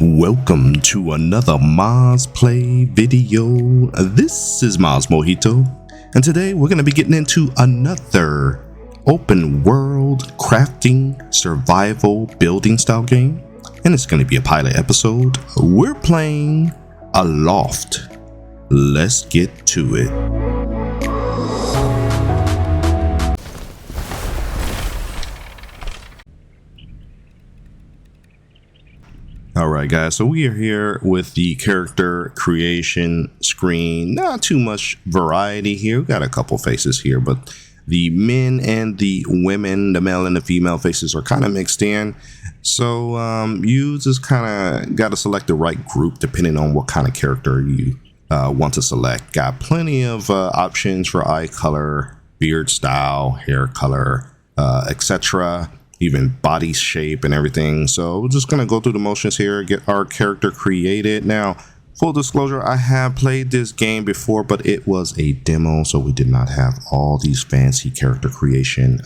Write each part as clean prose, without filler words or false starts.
Welcome to another Moz Play video. This is Mojito, and today we're going to be getting into another open world crafting survival building style game, and it's going to be a pilot episode. We're playing Aloft. Let's get to it. Alright guys, so we are here with the character creation screen. Not too much variety here. We got a couple faces here, but the men and the women, the male and the female faces are kind of mixed in. So you just kind of got to select the right group depending on what kind of character you want to select. Got plenty of options for eye color, beard style, hair color, etc. Even body shape and everything. So we're just gonna go through the motions here, get our character created. Now, full disclosure, I have played this game before, but it was a demo, so we did not have all these fancy character creation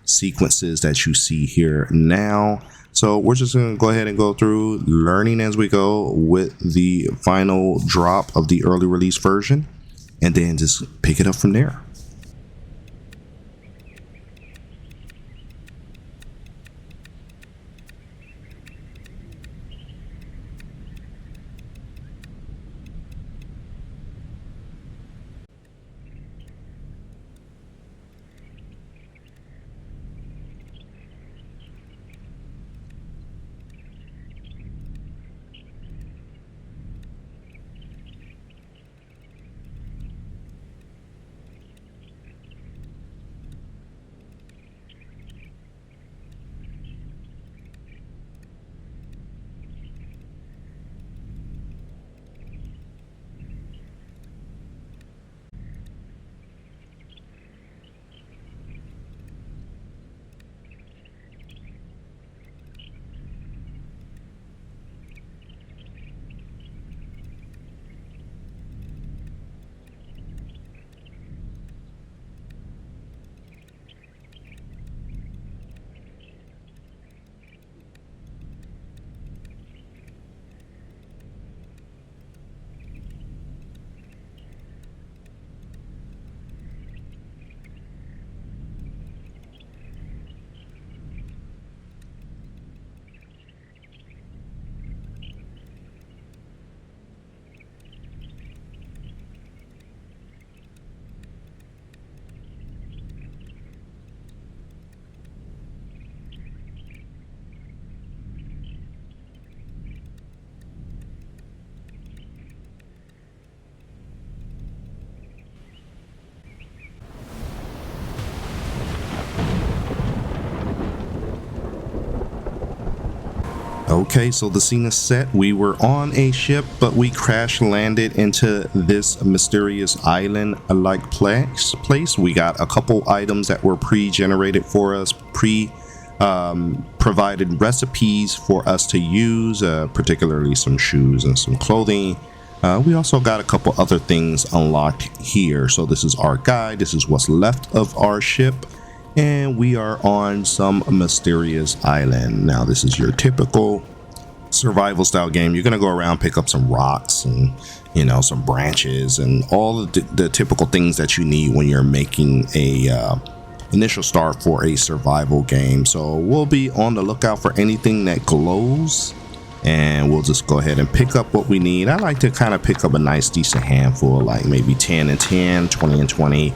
sequences that you see here now. So we're just gonna go ahead and go through learning as we go with the final drop of the early release version, and then just pick it up from there. Okay, so the scene is set. We were on a ship, but we crash landed into this mysterious island-like place. We got a couple items that were pre-generated for us, provided recipes for us to use, particularly some shoes and some clothing. We also got a couple other things unlocked here. So this is our guide. This is what's left of our ship. And we are on some mysterious island. Now this is your typical survival style game. You're gonna go around, pick up some rocks and some branches and all of the typical things that you need when you're making a initial start for a survival game. So we'll be on the lookout for anything that glows, and we'll just go ahead and pick up what we need. I like to kind of pick up a nice decent handful, like maybe 10 and 10, 20 and 20.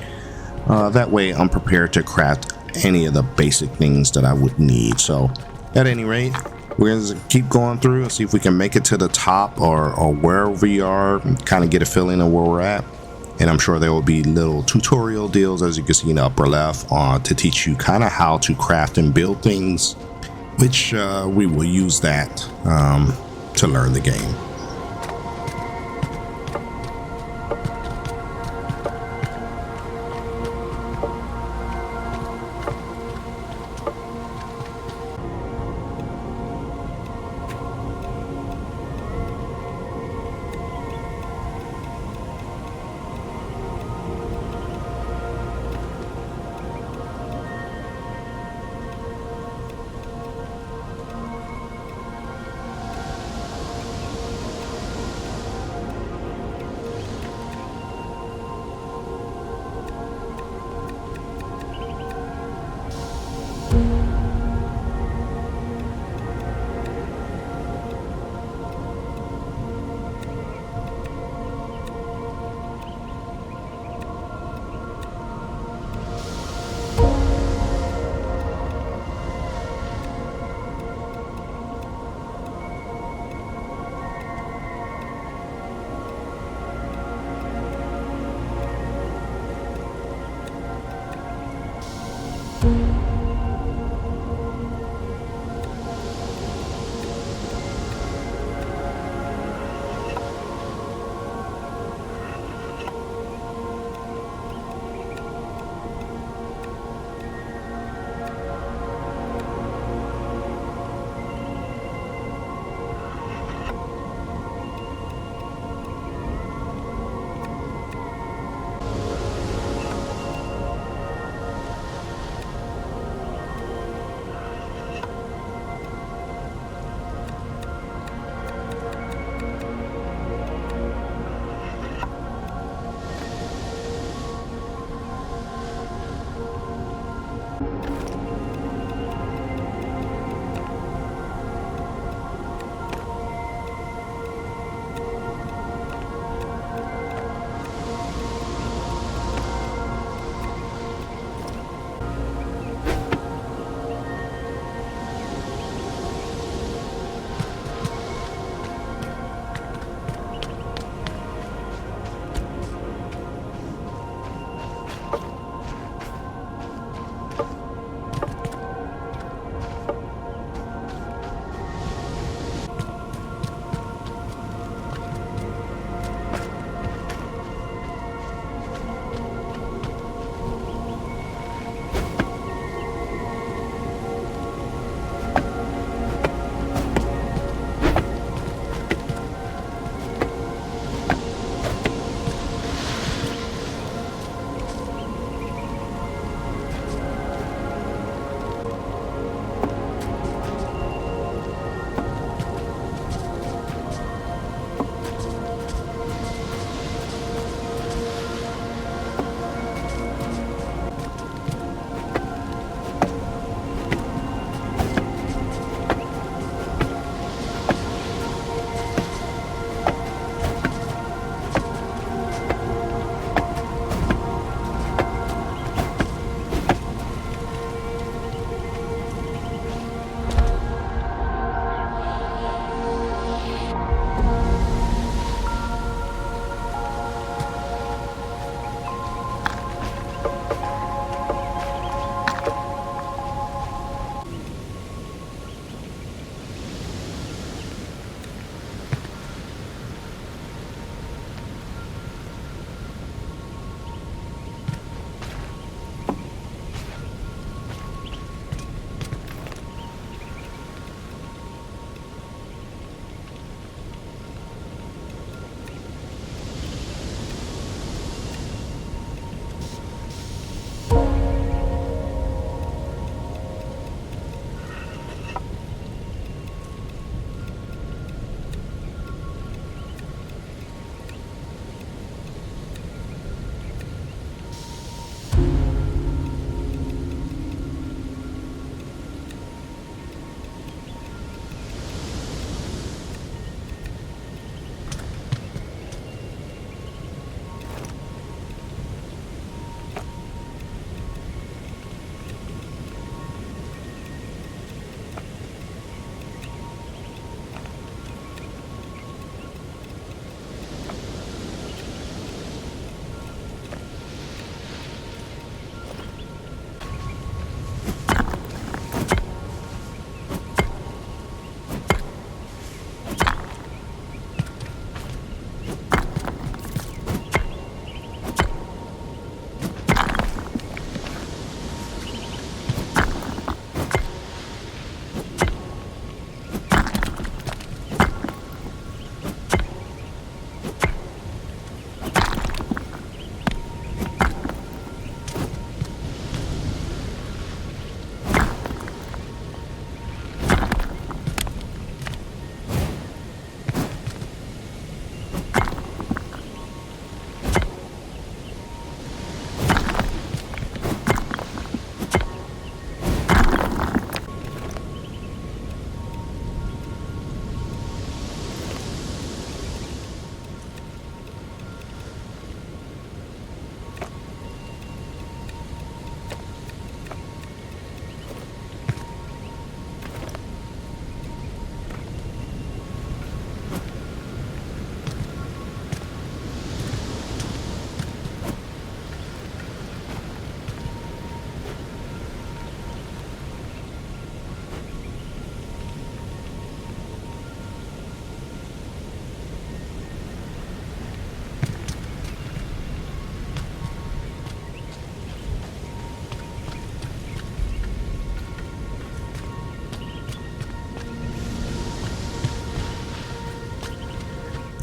That way I'm prepared to craft any of the basic things that I would need. So at any rate, we're going to keep going through and see if we can make it to the top or wherever we are, and kind of get a feeling of where we're at. And I'm sure there will be little tutorial deals, as you can see in the upper left, to teach you kind of how to craft and build things, which we will use that to learn the game.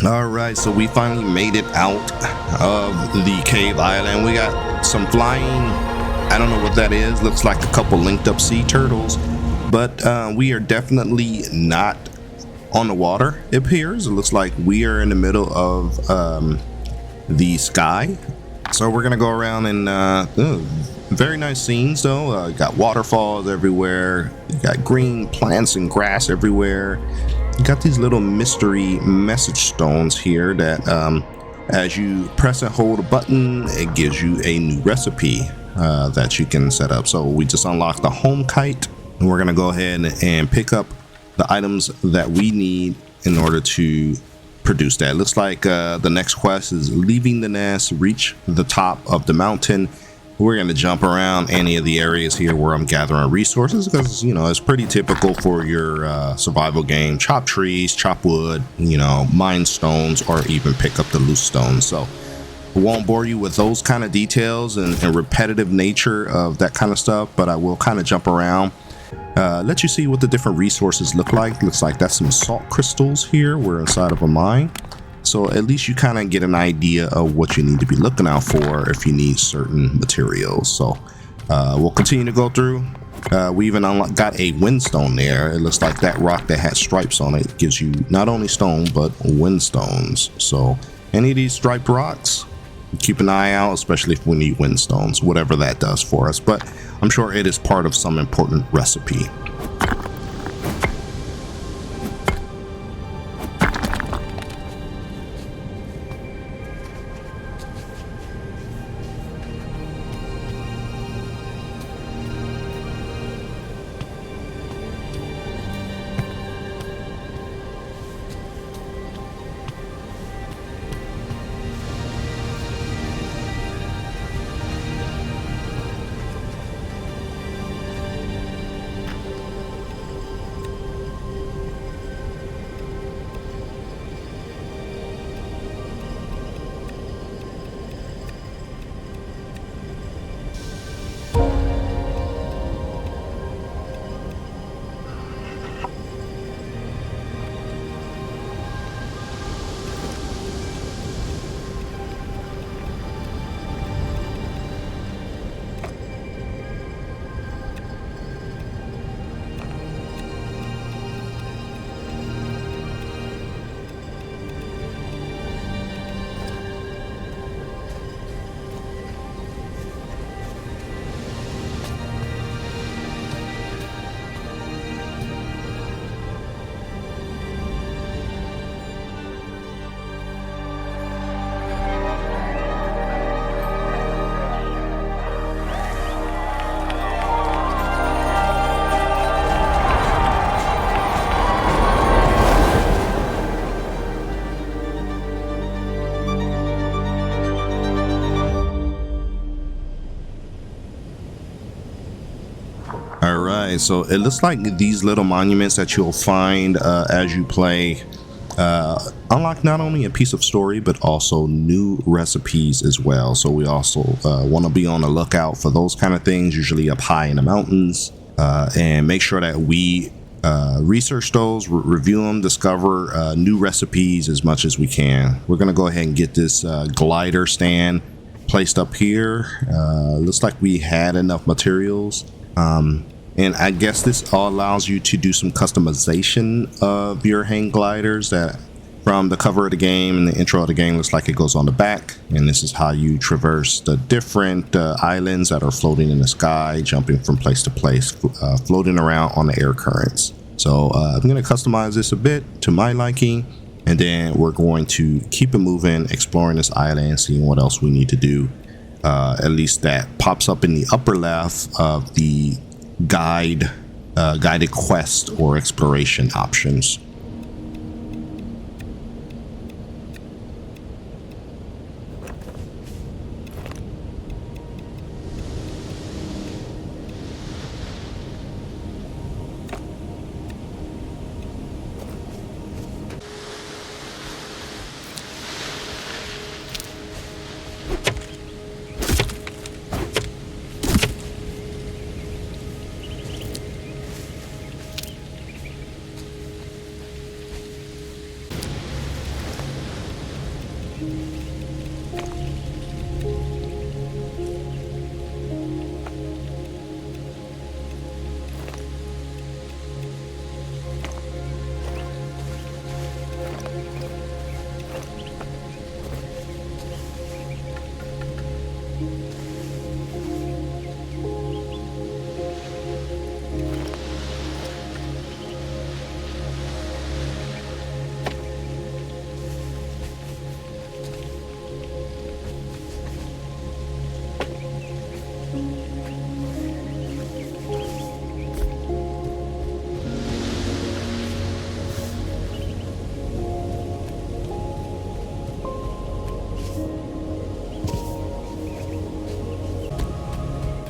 All right, so we finally made it out of the cave island. We got some flying, I don't know what that is. Looks like a couple linked up sea turtles, but we are definitely not on the water. It appears. It looks like we are in the middle of the sky. So we're gonna go around and very nice scenes though. You got waterfalls everywhere. You got green plants and grass everywhere. You got these little mystery message stones here that as you press and hold a button, it gives you a new recipe that you can set up. So we just unlocked the home kite, and we're gonna go ahead and pick up the items that we need in order to produce that. Looks like the next quest is leaving the nest, reach the top of the mountain. We're going to jump around any of the areas here where I'm gathering resources because, you know, it's pretty typical for your survival game. Chop trees, chop wood, you know, mine stones, or even pick up the loose stones. So I won't bore you with those kind of details and repetitive nature of that kind of stuff, but I will kind of jump around, let you see what the different resources look like. Looks like that's some salt crystals here. We're inside of a mine. So at least you kind of get an idea of what you need to be looking out for if you need certain materials. So we'll continue to go through. We even got a windstone there. It looks like that rock that had stripes on it gives you not only stone, but windstones. So any of these striped rocks, keep an eye out, especially if we need windstones, whatever that does for us. But I'm sure it is part of some important recipe. All right, so it looks like these little monuments that you'll find as you play unlock not only a piece of story, but also new recipes as well. So we also want to be on the lookout for those kind of things, usually up high in the mountains, and make sure that we research those, review them, discover new recipes as much as we can. We're going to go ahead and get this glider stand placed up here. Looks like we had enough materials. And I guess this all allows you to do some customization of your hang gliders. That from the cover of the game and the intro of the game looks like it goes on the back, and this is how you traverse the different islands that are floating in the sky, jumping from place to place, floating around on the air currents. So I'm going to customize this a bit to my liking, and then we're going to keep it moving, exploring this island, seeing what else we need to do. At least that pops up in the upper left of the guided quest or exploration options.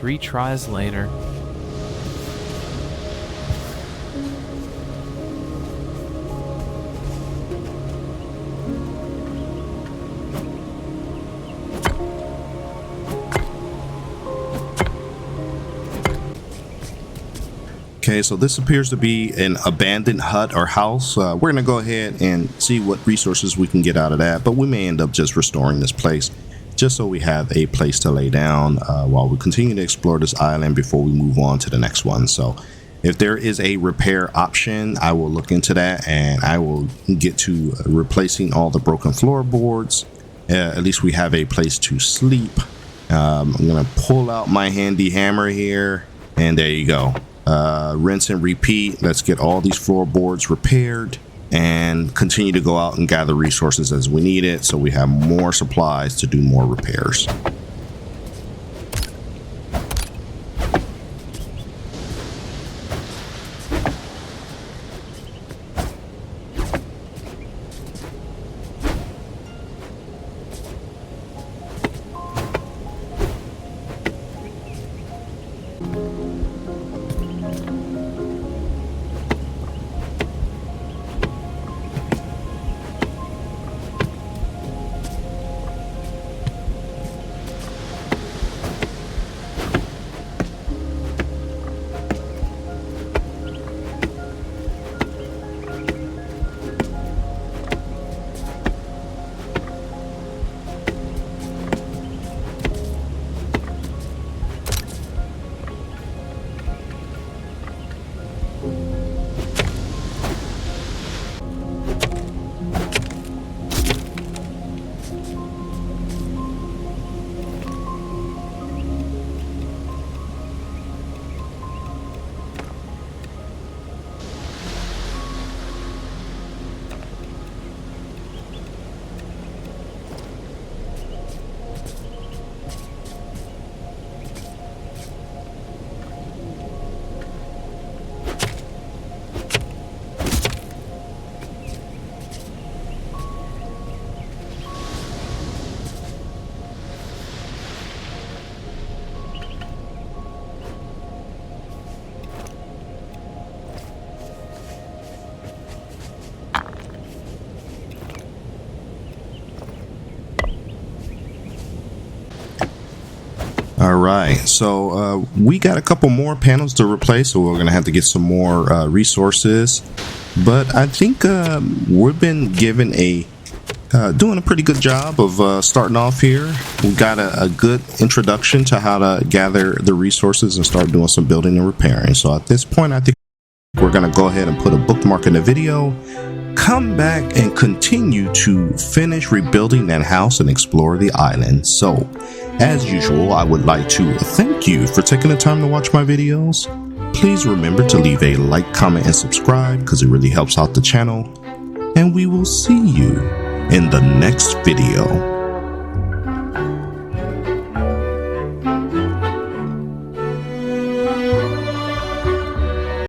3 tries later. Okay, so this appears to be an abandoned hut or house. We're going to go ahead and see what resources we can get out of that, but we may end up just restoring this place just so we have a place to lay down while we continue to explore this island before we move on to the next one. So if there is a repair option, I will look into that, and I will get to replacing all the broken floorboards. At least we have a place to sleep. I'm going to pull out my handy hammer here, and there you go. Rinse and repeat. Let's get all these floorboards repaired and continue to go out and gather resources as we need it, so we have more supplies to do more repairs. All right, so we got a couple more panels to replace, so we're gonna have to get some more resources. But I think we've been given doing a pretty good job of starting off here. We got a good introduction to how to gather the resources and start doing some building and repairing. So at this point, I think we're gonna go ahead and put a bookmark in the video, come back and continue to finish rebuilding that house and explore the island. So as usual, I would like to thank you for taking the time to watch my videos. Please remember to leave a like, comment, and subscribe because it really helps out the channel. And we will see you in the next video.